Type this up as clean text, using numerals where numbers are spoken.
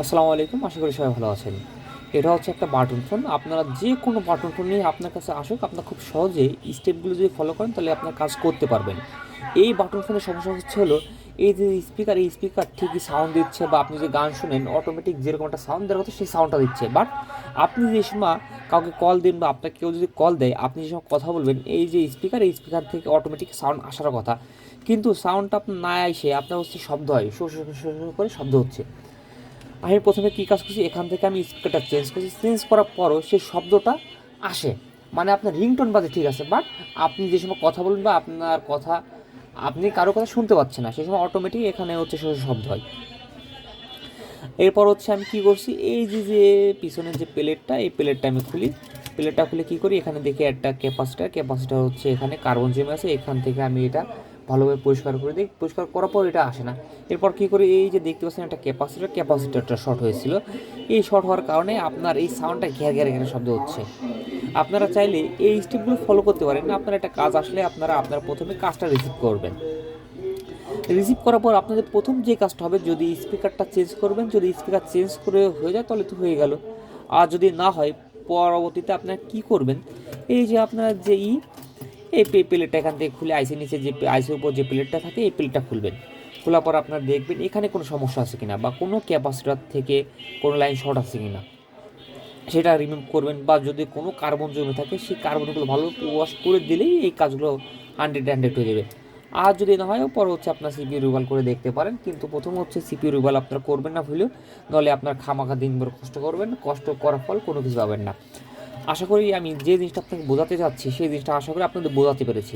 আসসালামু আলাইকুম, আশা করি সবাই ভালো আছেন। এটা হচ্ছে একটা বাটন ফোন। আপনারা যে কোনো বাটন ফোন নিয়ে আপনার কাছে আসুক, আপনার খুব সহজেই স্টেপগুলো যদি ফলো করেন তাহলে আপনার কাজ করতে পারবেন। এই বাটন ফোনের সমস্যা হচ্ছে হলো এই যে স্পিকার, এই স্পিকার ঠিকই সাউন্ড দিচ্ছে বা আপনি যে গান শুনেন অটোমেটিক যেরকম একটা সাউন্ড দেওয়ার কথা সেই সাউন্ডটা দিচ্ছে। বাট আপনি যে সময় কাউকে কল দিন বা আপনাকে কেউ যদি কল দেয়, আপনি যে সময় কথা বলবেন, এই যে স্পিকার, এই স্পিকার থেকে অটোমেটিক সাউন্ড আসার কথা, কিন্তু সাউন্ডটা আপনার না এসে আপনার হচ্ছে শব্দ হয়, শো শো শো শো করে শব্দ হচ্ছে। আমি প্রথমে কী কাজ করছি, এখান থেকে আমি স্পিকারটা চেঞ্জ করছি, চেঞ্জ করার পরও সেই শব্দটা আসে, মানে আপনার রিংটোন বাজে ঠিক আছে, বাট আপনি যে সময় কথা বলবেন বা আপনার কথা আপনি কারো কথা শুনতে পাচ্ছেন না, সেই সময় অটোমেটিক এখানে হচ্ছে শব্দ হয়। এরপর হচ্ছে আমি কী করছি, এই যে পিছনের যে প্লেটটা, এই প্লেটটা আমি খুলি। প্লেটটা খুলে কী করি, এখানে দেখি একটা ক্যাপাসিটার হচ্ছে এখানে কার্বন জমে আছে, এখান থেকে আমি এটা ভালোভাবে পরিষ্কার করে দিই। পরিষ্কার করার পর এটা আসে না। এরপর কী করি, এই যে দেখতে পাচ্ছেন একটা ক্যাপাসিটারটা শর্ট হয়েছিল। এই শর্ট হওয়ার কারণে আপনার এই সাউন্ডটা ঘ্যার ঘ্যার ঘ্যার শব্দ হচ্ছে। আপনারা চাইলে এই স্টেপগুলো ফলো করতে পারেন। আপনার একটা কাজ আসলে আপনার প্রথমে কাজটা রিসিভ করবেন। রিসিভ করার পর আপনাদের প্রথম যে কাজটা হবে, যদি স্পিকারটা চেঞ্জ করবেন, যদি স্পিকার চেঞ্জ করে হয়ে যায় তাহলে তো হয়ে গেল। আর যদি না হয়, পরবর্তীতে আপনারা কী করবেন, এই যে আপনার যে এই প্লেটটা এখান থেকে খুলে আইসির নিচে যে আইসির উপর যে প্লেটটা থাকে এই প্লেটটা খুলবেন। খোলার পর আপনারা দেখবেন এখানে কোনো সমস্যা আছে কিনা বা কোনো ক্যাপাসিটার থেকে কোনো লাইন শর্ট আছে কিনা, সেটা রিমুভ করবেন। বা যদি কোনো কার্বন জমে থাকে সেই কার্বনগুলো ভালো ওয়াশ করে দিলেই এই কাজগুলো 100 হয়ে যাবে। আর যদি না হয় পরে হচ্ছে আপনার সিপিইউ রিভাল করে দেখতে পারেন, কিন্তু প্রথম হচ্ছে সিপিইউ রিভাল আপনারা করবেন না ভুলেও, নাহলে আপনার খামাখা দিনভর কষ্ট করবেন, কষ্ট করার ফল কোনো কিছু পাবেন না। আশা করি আমি যে জিনিসটা আপনাকে বোঝাতে চাচ্ছি সেই জিনিসটা আশা করি আপনাদের বোঝাতে পেরেছি।